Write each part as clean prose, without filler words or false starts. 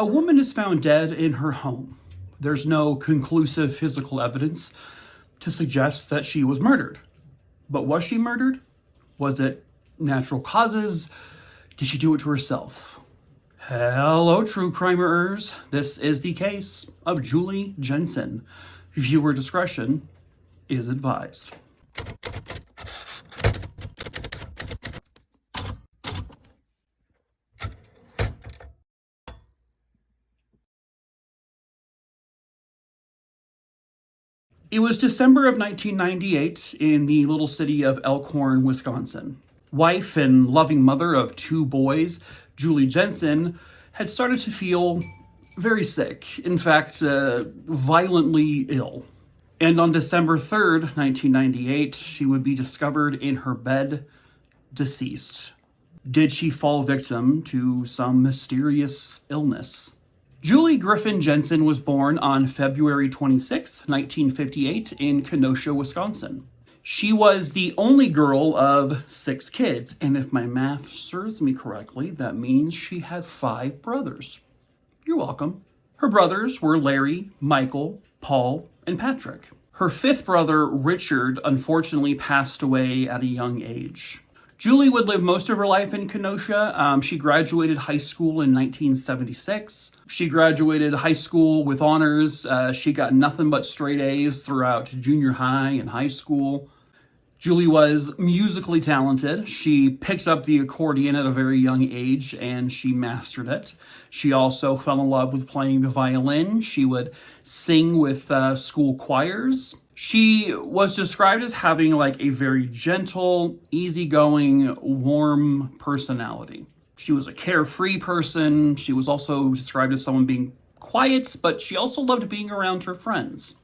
A woman is found dead in her home. There's no conclusive physical evidence to suggest that she was murdered. But was she murdered? Was it natural causes? Did she do it to herself? Hello, true crimerers. This is the case of Julie Jensen. Viewer discretion is advised. It was December of 1998 in the little city of Elkhorn, Wisconsin. Wife and loving mother of two boys, Julie Jensen, had started to feel very sick, in fact, violently ill. And on December 3rd, 1998, she would be discovered in her bed, deceased. Did she fall victim to some mysterious illness? Julie Griffin Jensen was born on February 26, 1958, in Kenosha, Wisconsin. She was the only girl of 6 kids, and if my math serves me correctly, that means she had 5 brothers. You're welcome. Her brothers were Larry, Michael, Paul, and Patrick. Her 5th brother, Richard, unfortunately passed away at a young age. Julie would live most of her life in Kenosha. She graduated high school in 1976. She graduated high school with honors. She got nothing but straight A's throughout junior high and high school. Julie was musically talented. She picked up the accordion at a very young age and she mastered it. She also fell in love with playing the violin. She would sing with school choirs. She was described as having like a very gentle, easygoing, warm personality. She was a carefree person. She was also described as someone being quiet, but she also loved being around her friends.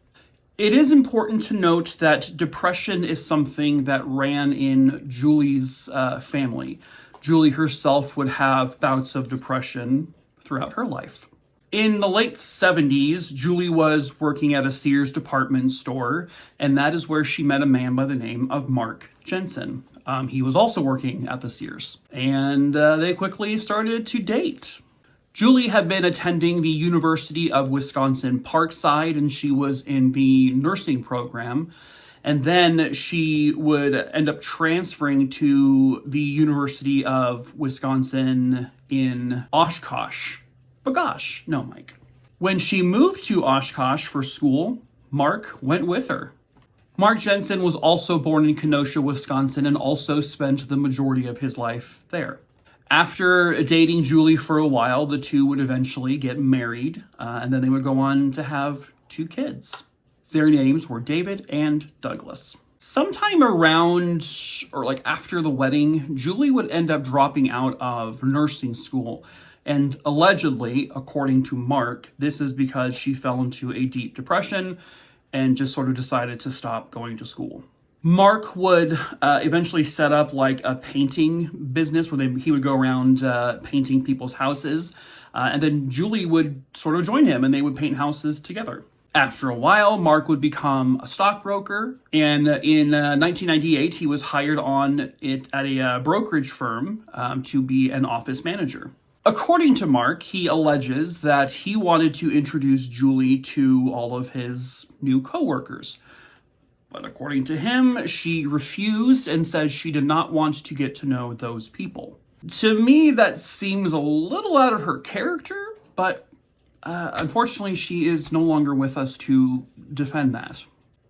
It is important to note that depression is something that ran in Julie's family. Julie herself would have bouts of depression throughout her life. In the late 70s, Julie was working at a Sears department store, and that is where she met a man by the name of Mark Jensen. He was also working at the Sears, and they quickly started to date. Julie had been attending the University of Wisconsin Parkside, and she was in the nursing program. And then she would end up transferring to the University of Wisconsin in Oshkosh. Bagosh, no, Mike. When she moved to Oshkosh for school, Mark went with her. Mark Jensen was also born in Kenosha, Wisconsin, and also spent the majority of his life there. After dating Julie for a while, the two would eventually get married, and then they would go on to have 2 kids. Their names were David and Douglas. Sometime around, or like after the wedding, Julie would end up dropping out of nursing school. And allegedly, according to Mark, this is because she fell into a deep depression and just sort of decided to stop going to school. Mark would eventually set up like a painting business where he would go around painting people's houses. And then Julie would sort of join him and they would paint houses together. After a while, Mark would become a stockbroker. And in 1998, he was hired on it at a brokerage firm to be an office manager. According to Mark, he alleges that he wanted to introduce Julie to all of his new coworkers. But according to him, she refused and said she did not want to get to know those people. To me, that seems a little out of her character, but unfortunately, she is no longer with us to defend that.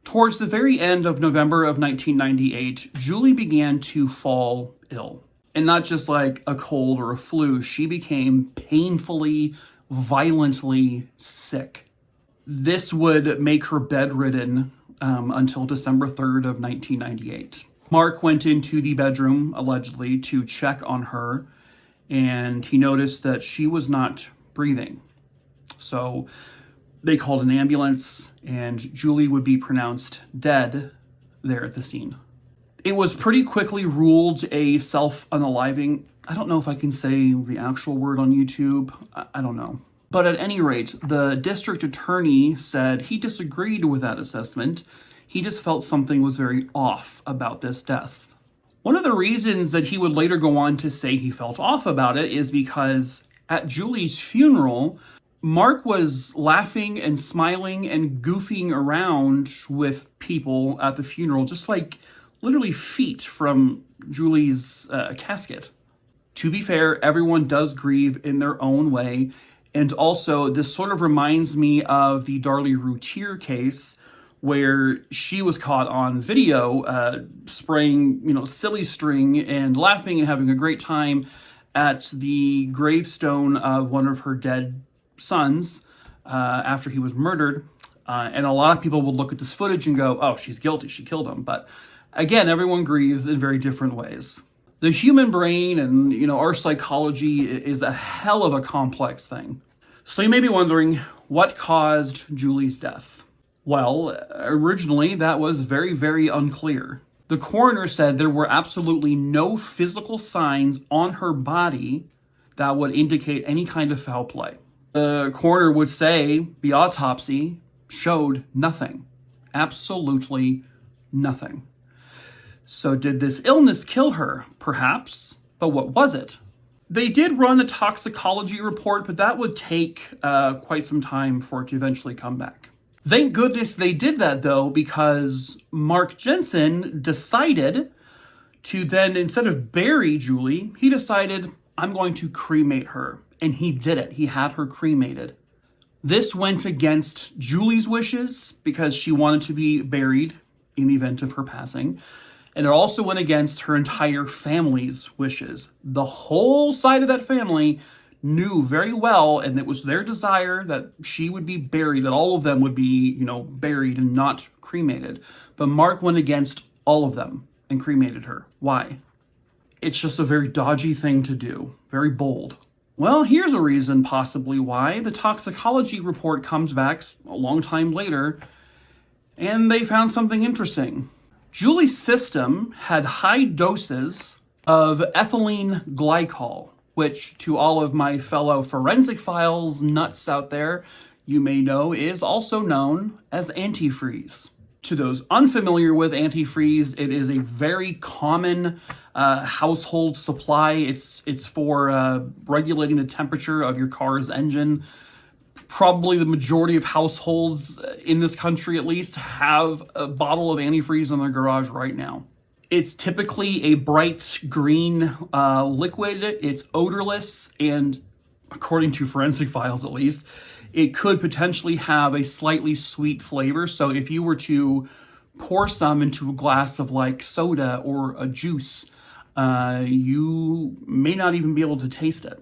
Towards the very end of November of 1998, Julie began to fall ill. And not just like a cold or a flu, she became painfully, violently sick. This would make her bedridden until December 3rd of 1998. Mark went into the bedroom, allegedly, to check on her, and he noticed that she was not breathing. So they called an ambulance, and Julie would be pronounced dead there at the scene. It was pretty quickly ruled a self-unaliving. I don't know if I can say the actual word on YouTube. I don't know. But at any rate, the district attorney said he disagreed with that assessment. He just felt something was very off about this death. One of the reasons that he would later go on to say he felt off about it is because At Julie's funeral, Mark was laughing and smiling and goofing around with people at the funeral, just like literally feet from Julie's casket. To be fair, everyone does grieve in their own way. And also, this sort of reminds me of the Darlie Routier case, where she was caught on video spraying, silly string and laughing and having a great time at the gravestone of one of her dead sons after he was murdered. And a lot of people would look at this footage and go, oh, she's guilty, she killed him. But again, everyone grieves in very different ways. The human brain and, our psychology is a hell of a complex thing. So you may be wondering, what caused Julie's death? Well, originally that was very, very unclear. The coroner said there were absolutely no physical signs on her body that would indicate any kind of foul play. The coroner would say the autopsy showed nothing. Absolutely nothing. So did this illness kill her? Perhaps. But what was it? They did run a toxicology report, but that would take quite some time for it to eventually come back. Thank goodness they did that, though, because Mark Jensen decided to then, instead of bury Julie, he decided, I'm going to cremate her. And he did it. He had her cremated. This went against Julie's wishes because she wanted to be buried in the event of her passing. And it also went against her entire family's wishes. The whole side of that family knew very well, and it was their desire that she would be buried, that all of them would be, buried and not cremated. But Mark went against all of them and cremated her. Why? It's just a very dodgy thing to do. Very bold. Well, here's a reason possibly why. The toxicology report comes back a long time later, and they found something interesting. Julie's system had high doses of ethylene glycol, which to all of my fellow forensic files nuts out there, you may know is also known as antifreeze. To those unfamiliar with antifreeze, it is a very common household supply. It's for regulating the temperature of your car's engine. Probably the majority of households in this country, at least, have a bottle of antifreeze in their garage right now. It's typically a bright green liquid. It's odorless, and according to forensic files at least, it could potentially have a slightly sweet flavor. So if you were to pour some into a glass of like soda or a juice, you may not even be able to taste it.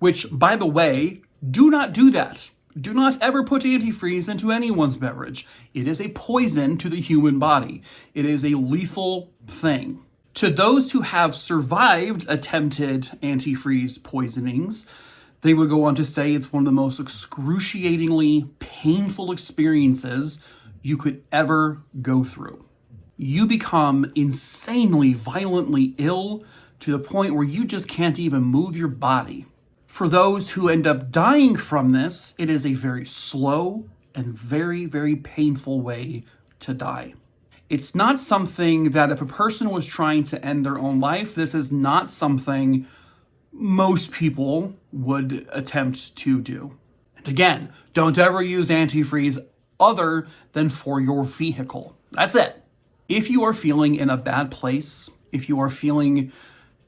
Which, by the way, do not do that. Do not ever put antifreeze into anyone's beverage. It is a poison to the human body. It is a lethal thing. To those who have survived attempted antifreeze poisonings, they would go on to say it's one of the most excruciatingly painful experiences you could ever go through. You become insanely, violently ill to the point where you just can't even move your body. For those who end up dying from this, it is a very slow and very, very painful way to die. It's not something that if a person was trying to end their own life, this is not something most people would attempt to do. And again, don't ever use antifreeze other than for your vehicle. That's it. If you are feeling in a bad place, if you are feeling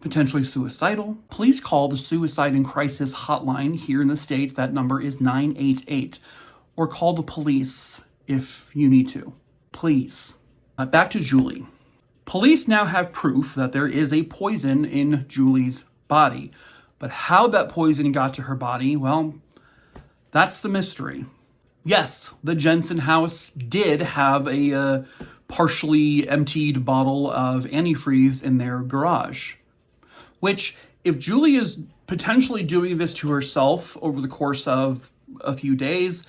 potentially suicidal, please call the Suicide and Crisis Hotline here in the States. That number is 988. Or call the police if you need to. Please. Back to Julie. Police now have proof that there is a poison in Julie's body. But how that poison got to her body, well, that's the mystery. Yes, the Jensen house did have a partially emptied bottle of antifreeze in their garage. Which, if Julie is potentially doing this to herself over the course of a few days,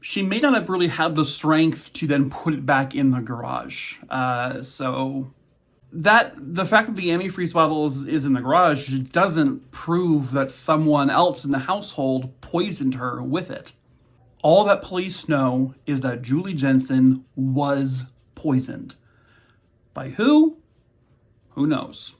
she may not have really had the strength to then put it back in the garage. So the fact that the antifreeze bottle is in the garage doesn't prove that someone else in the household poisoned her with it. All that police know is that Julie Jensen was poisoned. By who? Who knows?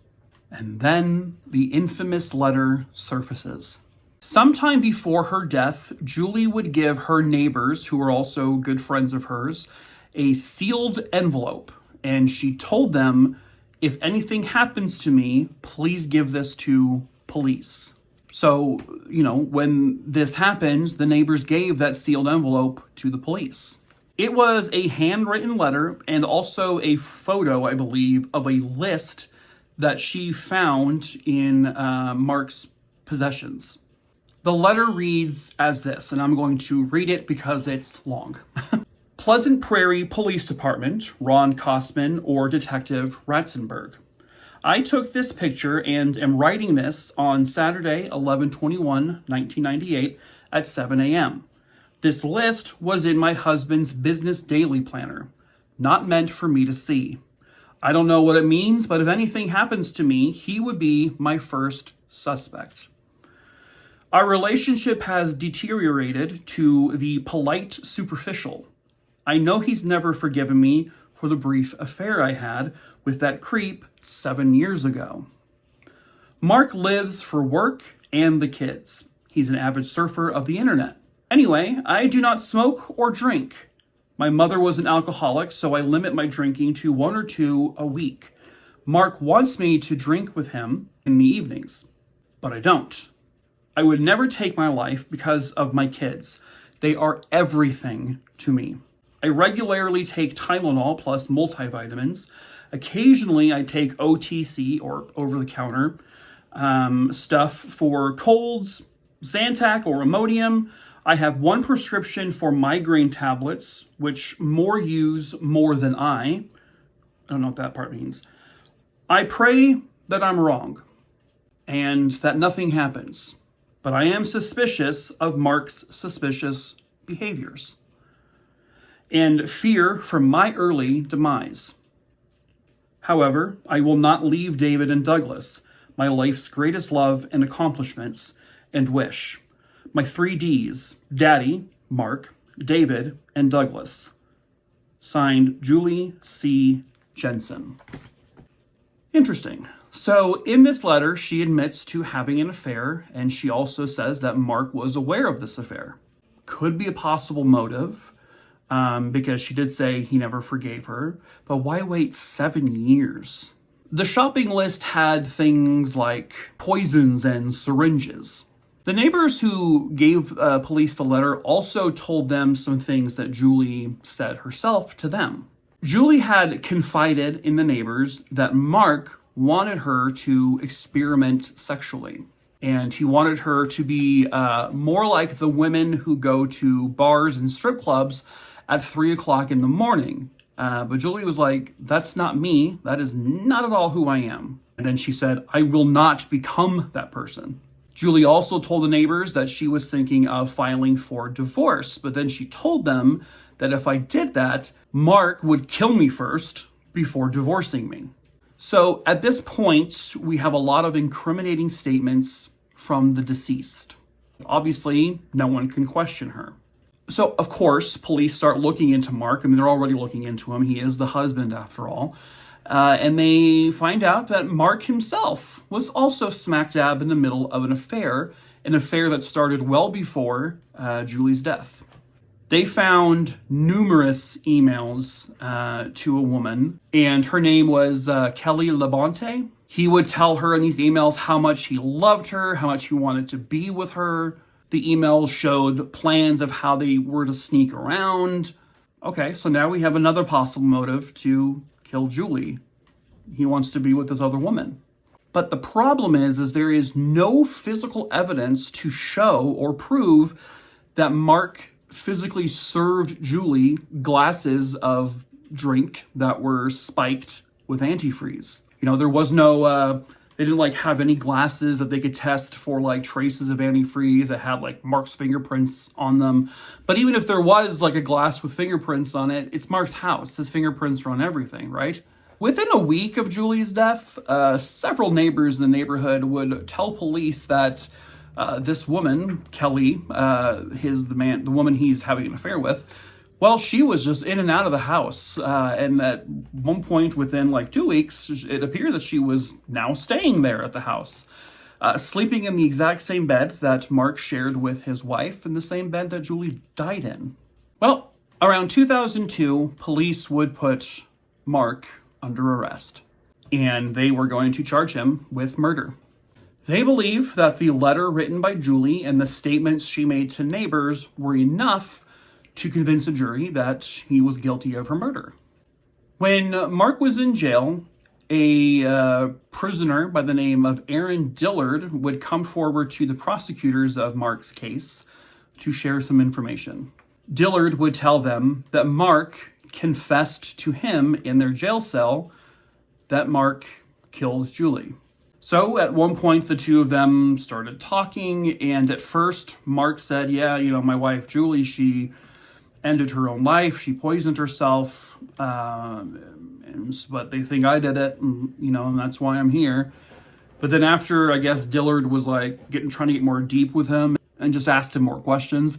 And then the infamous letter surfaces. Sometime before her death, Julie would give her neighbors, who were also good friends of hers, a sealed envelope. And she told them, if anything happens to me, please give this to police. So, when this happened, the neighbors gave that sealed envelope to the police. It was a handwritten letter and also a photo, I believe, of a list that she found in Mark's possessions. The letter reads as this, and I'm going to read it because it's long. Pleasant Prairie Police Department, Ron Kosman or Detective Ratzenberg. I took this picture and am writing this on Saturday, 11/21/1998 at 7 a.m. This list was in my husband's business daily planner, not meant for me to see. I don't know what it means, but if anything happens to me, he would be my first suspect. Our relationship has deteriorated to the polite superficial. I know he's never forgiven me for the brief affair I had with that creep 7 years ago. Mark lives for work and the kids. He's an avid surfer of the internet. Anyway, I do not smoke or drink. My mother was an alcoholic, so I limit my drinking to 1 or 2 a week. Mark wants me to drink with him in the evenings, but I don't. I would never take my life because of my kids. They are everything to me. I regularly take Tylenol plus multivitamins. Occasionally, I take OTC or over-the-counter stuff for colds, Zantac or Imodium. I have 1 prescription for migraine tablets, which more use more than I don't know what that part means. I pray that I'm wrong and that nothing happens, but I am suspicious of Mark's suspicious behaviors and fear for my early demise. However, I will not leave David and Douglas, my life's greatest love and accomplishments and wish. My 3 Ds, Daddy, Mark, David, and Douglas. Signed, Julie C. Jensen. Interesting. So in this letter, she admits to having an affair, and she also says that Mark was aware of this affair. Could be a possible motive, because she did say he never forgave her, but why wait 7 years? The shopping list had things like poisons and syringes. The neighbors who gave police the letter also told them some things that Julie said herself to them. Julie had confided in the neighbors that Mark wanted her to experiment sexually, and he wanted her to be more like the women who go to bars and strip clubs at 3 o'clock in the morning. But Julie was like, that's not me. That is not at all who I am. And then she said, I will not become that person. Julie also told the neighbors that she was thinking of filing for divorce, but then she told them that if I did that, Mark would kill me first before divorcing me. So at this point, we have a lot of incriminating statements from the deceased. Obviously, no one can question her. So, of course, police start looking into Mark. I mean, they're already looking into him. He is the husband, after all. And they find out that Mark himself was also smack dab in the middle of an affair that started well before Julie's death. They found numerous emails to a woman, and her name was Kelly Labonte. He would tell her in these emails how much he loved her, how much he wanted to be with her. The emails showed plans of how they were to sneak around. Okay, so now we have another possible motive to kill Julie. He wants to be with this other woman. But the problem is there is no physical evidence to show or prove that Mark physically served Julie glasses of drink that were spiked with antifreeze. There was no, they didn't have any glasses that they could test for traces of antifreeze that had Mark's fingerprints on them. But even if there was a glass with fingerprints on it, it's Mark's house. His fingerprints are on everything, right? Within a week of Julie's death, several neighbors in the neighborhood would tell police that this woman, Kelly, the woman he's having an affair with, well, she was just in and out of the house. And at one point within 2 weeks, it appeared that she was now staying there at the house. sleeping in the exact same bed that Mark shared with his wife and the same bed that Julie died in. Well, around 2002, police would put Mark under arrest, and they were going to charge him with murder. They believe that the letter written by Julie and the statements she made to neighbors were enough to convince a jury that he was guilty of her murder. When Mark was in jail, a prisoner by the name of Aaron Dillard would come forward to the prosecutors of Mark's case to share some information. Dillard would tell them that Mark confessed to him in their jail cell that Mark killed Julie. So at one point, the two of them started talking, and at first, Mark said, yeah, my wife Julie, she ended her own life. She poisoned herself, but they think I did it, and that's why I'm here. But then after, I guess, Dillard was trying to get more deep with him and just asked him more questions.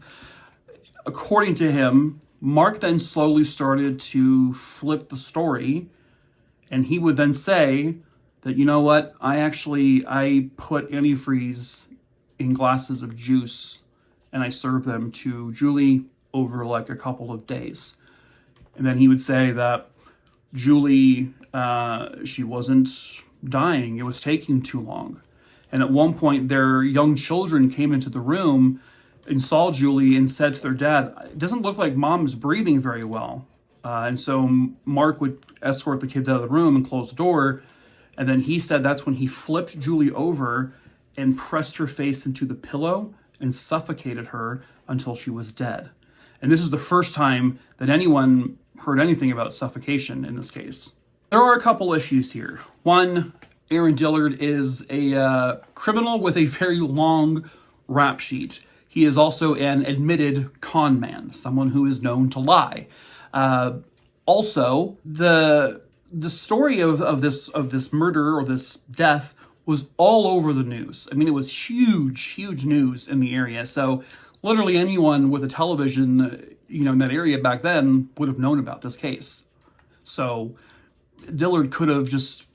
According to him, Mark then slowly started to flip the story, and he would then say that, you know what, I put antifreeze in glasses of juice and I served them to Julie over a couple of days. And then he would say that Julie, she wasn't dying. It was taking too long. And at one point, their young children came into the room and saw Julie and said to their dad, it doesn't look like mom is breathing very well. And so Mark would escort the kids out of the room and close the door. And then he said that's when he flipped Julie over and pressed her face into the pillow and suffocated her until she was dead. And this is the first time that anyone heard anything about suffocation in this case. There are a couple issues here. One, Aaron Dillard is a criminal with a very long rap sheet. He is also an admitted con man, someone who is known to lie. Also, the story of this murder or this death was all over the news. I mean, it was huge news in the area. So literally anyone with a television, in that area back then would have known about this case. So Dillard could have just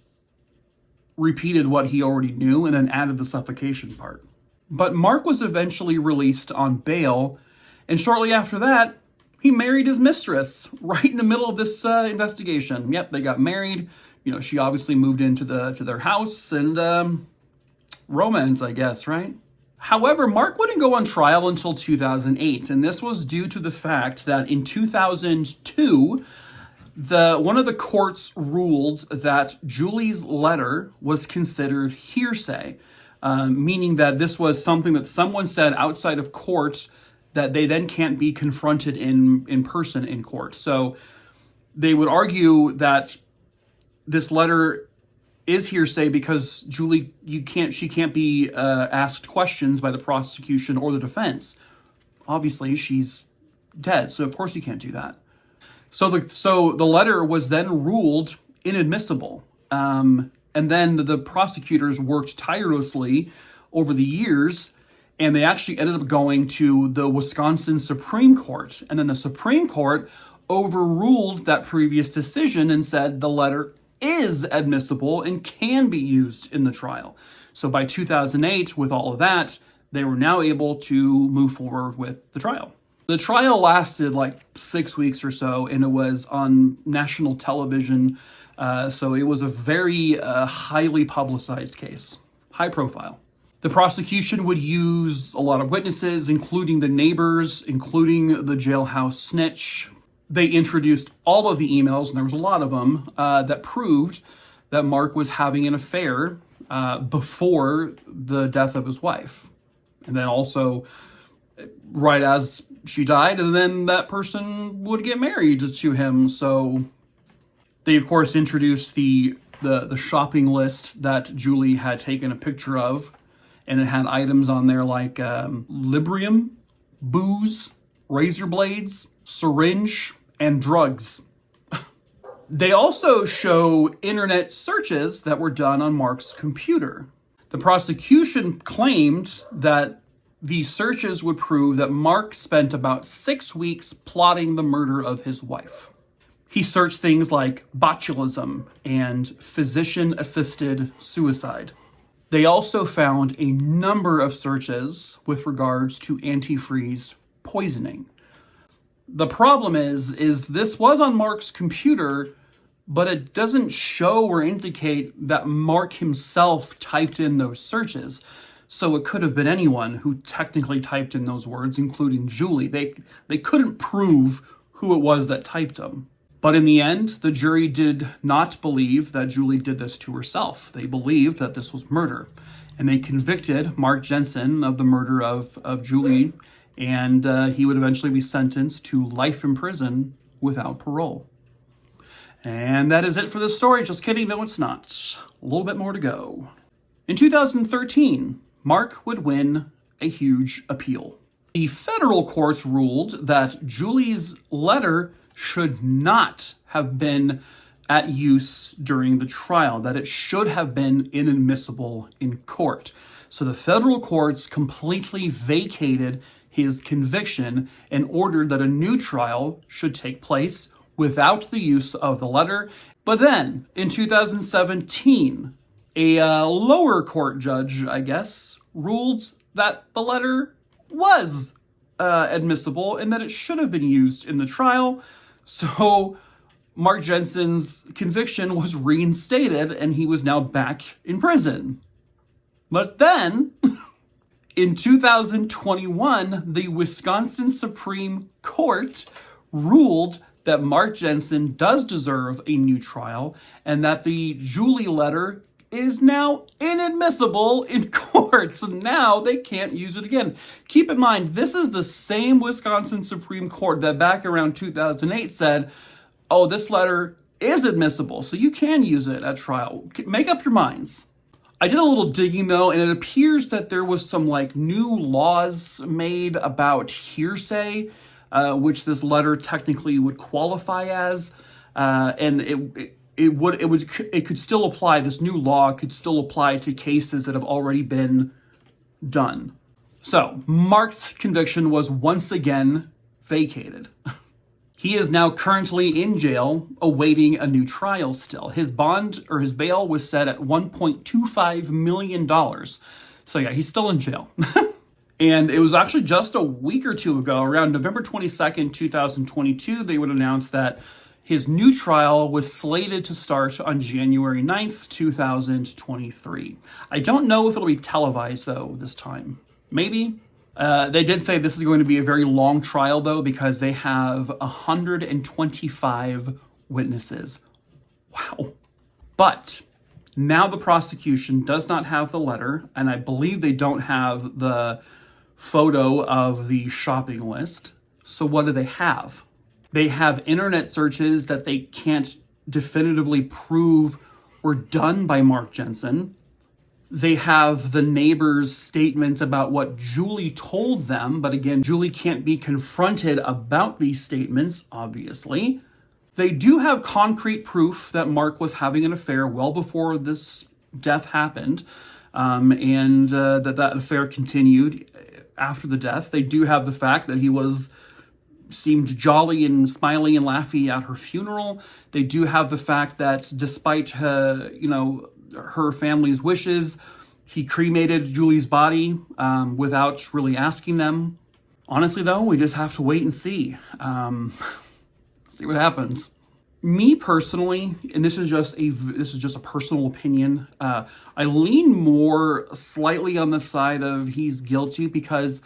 repeated what he already knew and then added the suffocation part. But Mark was eventually released on bail, and shortly after that, he married his mistress right in the middle of this investigation. Yep, they got married. She obviously moved into their house and romance, I guess, right? However, Mark wouldn't go on trial until 2008, and this was due to the fact that in 2002, one of the courts ruled that Julie's letter was considered hearsay, meaning that this was something that someone said outside of court that they then can't be confronted in person in court. So they would argue that this letter is hearsay because Julie, she can't be asked questions by the prosecution or the defense. Obviously, she's dead, so of course you can't do that. So the letter was then ruled inadmissible. And then the prosecutors worked tirelessly over the years, and they actually ended up going to the Wisconsin Supreme Court. And then the Supreme Court overruled that previous decision and said the letter is admissible and can be used in the trial. So by 2008, with all of that, they were now able to move forward with the trial. The trial lasted 6 weeks or so, and it was on national television. So it was a very highly publicized case, high profile. The prosecution would use a lot of witnesses, including the neighbors, including the jailhouse snitch. They introduced all of the emails, and there was a lot of them, that proved that Mark was having an affair before the death of his wife. And then also, right as she died, and then that person would get married to him. So they, of course, introduced the shopping list that Julie had taken a picture of, and it had items on there like Librium, booze, razor blades, syringe, and drugs. They also show internet searches that were done on Mark's computer. The prosecution claimed that the searches would prove that Mark spent about 6 weeks plotting the murder of his wife. He searched things like botulism and physician-assisted suicide. They also found a number of searches with regards to antifreeze poisoning. The problem is this was on Mark's computer, but it doesn't show or indicate that Mark himself typed in those searches. So it could have been anyone who technically typed in those words, including Julie. They couldn't prove who it was that typed them. But in the end, the jury did not believe that Julie did this to herself. They believed that this was murder. And they convicted Mark Jensen of the murder of Julie, and he would eventually be sentenced to life in prison without parole. And that is it for this story. Just kidding, no it's not. A little bit more to go. In 2013, Mark would win a huge appeal. The federal courts ruled that Julie's letter should not have been at use during the trial, that it should have been inadmissible in court. So the federal courts completely vacated his conviction and ordered that a new trial should take place without the use of the letter. But then, in 2017, a lower court judge, I guess, ruled that the letter was admissible and that it should have been used in the trial. So Mark Jensen's conviction was reinstated and he was now back in prison. But then, in 2021, the Wisconsin Supreme Court ruled that Mark Jensen does deserve a new trial and that the Julie letter is now inadmissible in court. So now they can't use it again. Keep in mind, this is the same Wisconsin Supreme Court that back around 2008 said, oh, this letter is admissible, so you can use it at trial. Make up your minds. I did a little digging though, and it appears that there was some new laws made about hearsay, which this letter technically would qualify as, and it could still apply. This new law could still apply to cases that have already been done. So Mark's conviction was once again vacated. He is now currently in jail awaiting a new trial still. His bond or his bail was set at $1.25 million. So yeah, he's still in jail. And it was actually just a week or two ago, around November 22nd, 2022, they would announce that his new trial was slated to start on January 9th, 2023. I don't know if it'll be televised, though, this time. Maybe. They did say this is going to be a very long trial, though, because they have 125 witnesses. Wow. But now the prosecution does not have the letter, and I believe they don't have the photo of the shopping list. So what do they have? They have internet searches that they can't definitively prove were done by Mark Jensen. They have the neighbors' statements about what Julie told them, but again, Julie can't be confronted about these statements, obviously. They do have concrete proof that Mark was having an affair well before this death happened, and that affair continued after the death. They do have the fact that he seemed jolly and smiley and laughy at her funeral. They do have the fact that despite her family's wishes, he cremated Julie's body without really asking them. Honestly, though, we just have to wait and see. See what happens. Me personally, and this is just a personal opinion, I lean more slightly on the side of he's guilty because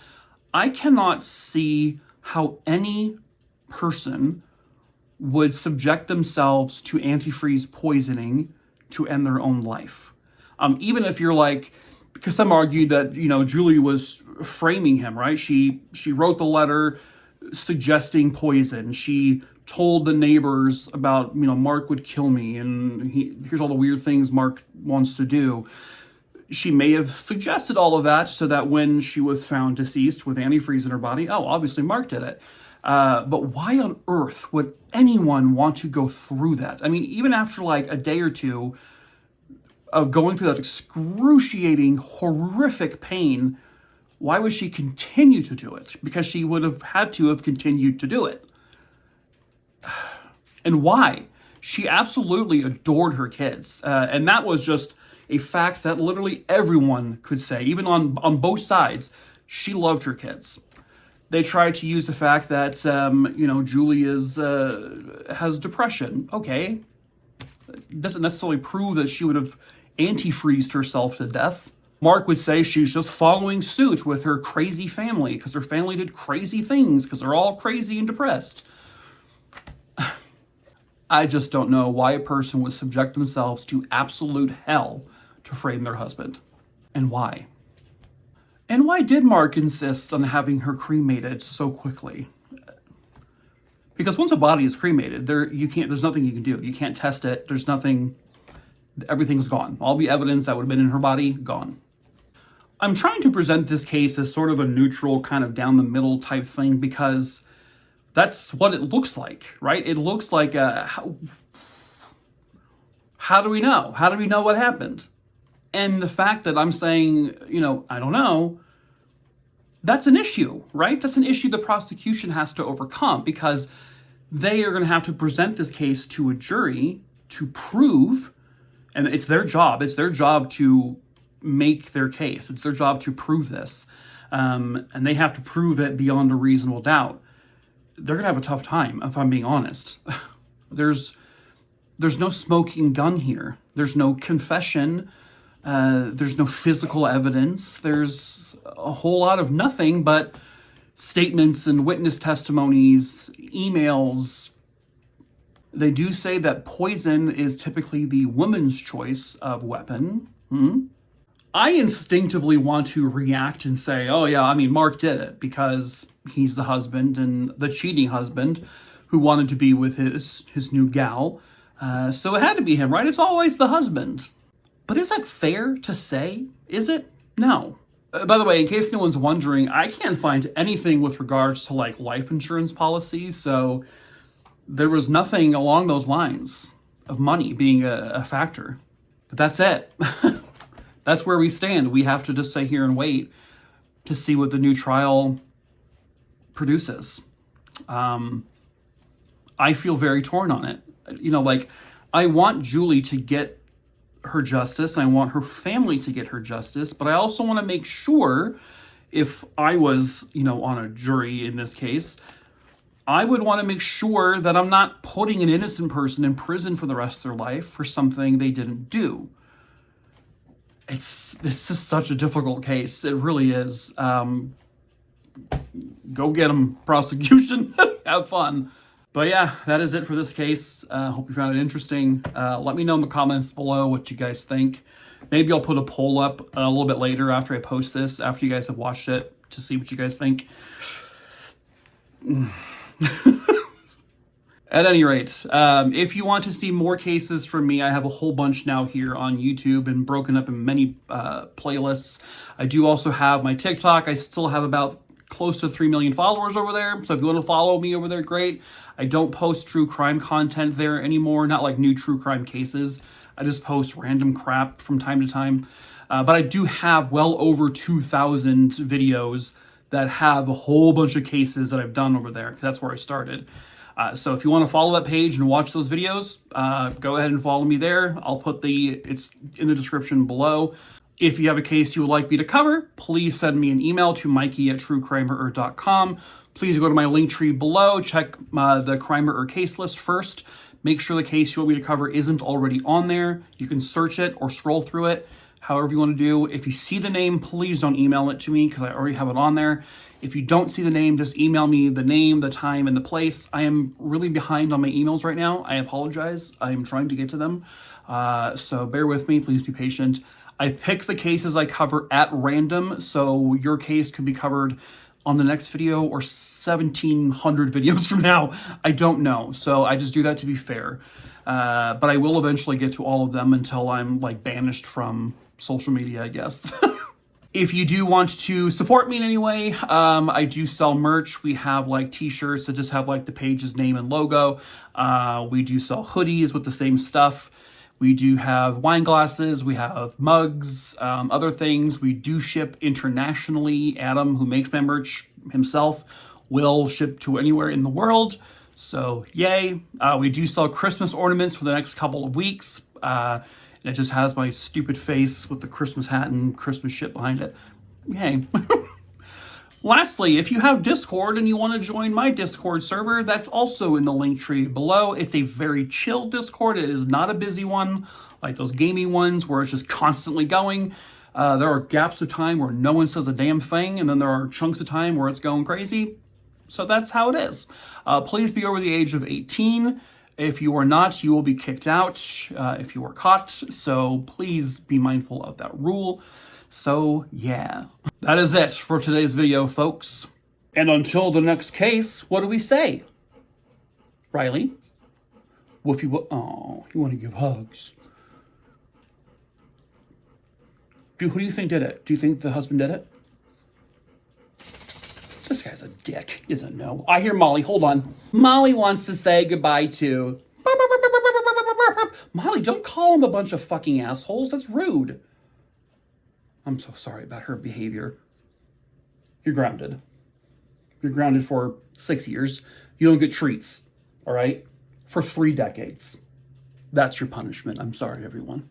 I cannot see how any person would subject themselves to antifreeze poisoning to end their own life. Even if you're because some argued that, Julie was framing him, right? She wrote the letter suggesting poison. She told the neighbors about, Mark would kill me, and here's all the weird things Mark wants to do. She may have suggested all of that so that when she was found deceased with antifreeze in her body, obviously Mark did it. But why on earth would anyone want to go through that? I mean, even after a day or two of going through that excruciating, horrific pain, why would she continue to do it? Because she would have had to have continued to do it. And why? She absolutely adored her kids. And that was just, A fact that literally everyone could say, even on both sides, she loved her kids. They tried to use the fact that, Julie has depression. Okay. It doesn't necessarily prove that she would have antifreezed herself to death. Mark would say she's just following suit with her crazy family because her family did crazy things because they're all crazy and depressed. I just don't know why a person would subject themselves to absolute hell to frame their husband. And why? And why did Mark insist on having her cremated so quickly? Because once a body is cremated, there's nothing you can do. You can't test it. There's nothing, everything's gone. All the evidence that would have been in her body, gone. I'm trying to present this case as sort of a neutral, kind of down the middle type thing because that's what it looks like, right? It looks like, how do we know? How do we know what happened? And the fact that I'm saying, I don't know, that's an issue, right? That's an issue the prosecution has to overcome because they are going to have to present this case to a jury to prove, and it's their job. It's their job to make their case. It's their job to prove this. And they have to prove it beyond a reasonable doubt. They're going to have a tough time, if I'm being honest. There's no smoking gun here. There's no confession. There's no physical evidence. There's a whole lot of nothing but statements and witness testimonies, emails. They do say that poison is typically the woman's choice of weapon. I instinctively want to react and say, oh yeah, Mark did it because he's the husband and the cheating husband who wanted to be with his new gal. So it had to be him, right? It's always the husband. But is that fair to say? Is it? No. By the way, in case no one's wondering, I can't find anything with regards to life insurance policies. So there was nothing along those lines of money being a factor. But that's it. That's where we stand. We have to just sit here and wait to see what the new trial produces. I feel very torn on it. I want Julie to get her justice. I want her family to get her justice. But I also want to make sure, if I was, on a jury in this case, I would want to make sure that I'm not putting an innocent person in prison for the rest of their life for something they didn't do. This is such a difficult case. It really is. Go get them, prosecution. Have fun. But yeah, that is it for this case. Hope you found it interesting. Let me know in the comments below what you guys think. Maybe I'll put a poll up a little bit later after I post this, after you guys have watched it, to see what you guys think. At any rate, if you want to see more cases from me, I have a whole bunch now here on YouTube and broken up in many playlists. I do also have my TikTok. I still have about close to 3 million followers over there. So if you want to follow me over there, great. I don't post true crime content there anymore, not like new true crime cases. I just post random crap from time to time. But I do have well over 2,000 videos that have a whole bunch of cases that I've done over there. That's where I started. So if you want to follow that page and watch those videos, go ahead and follow me there. I'll put it's in the description below. If you have a case you would like me to cover, please send me an email to mikey@truecrimerer.com. Please go to my link tree below. Check the Crimerer case list first. Make sure the case you want me to cover isn't already on there. You can search it or scroll through it, however you want to do. If you see the name, please don't email it to me because I already have it on there. If you don't see the name, just email me the name, the time, and the place. I am really behind on my emails right now. I apologize. I am trying to get to them. So bear with me. Please be patient. I pick the cases I cover at random, so your case could be covered on the next video or 1,700 videos from now. I don't know. So I just do that to be fair. But I will eventually get to all of them until I'm banished from social media, I guess. If you do want to support me in any way, I do sell merch. We have t-shirts that just have the page's name and logo. We do sell hoodies with the same stuff. We do have wine glasses. We have mugs, other things. We do ship internationally. Adam, who makes my merch himself, will ship to anywhere in the world. So yay. We do sell Christmas ornaments for the next couple of weeks. And It just has my stupid face with the Christmas hat and Christmas shit behind it. Yay. Lastly, if you have Discord and you want to join my Discord server, that's also in the link tree below. It's a very chill Discord. It is not a busy one like those gamey ones where it's just constantly going. There are gaps of time where no one says a damn thing, and then there are chunks of time where it's going crazy. So that's how it is. Please be over the age of 18. If you are not, you will be kicked out if you are caught. So please be mindful of that rule. So yeah, that is it for today's video, folks. And until the next case, what do we say? Riley? Woofy, oh, you want to give hugs. Who do you think did it? Do you think the husband did it? This guy's a dick, isn't no? I hear Molly, hold on. Molly wants to say goodbye to... Molly, don't call him a bunch of fucking assholes. That's rude. I'm so sorry about her behavior. You're grounded. You're grounded for 6 years. You don't get treats, all right? For 3 decades. That's your punishment. I'm sorry, everyone.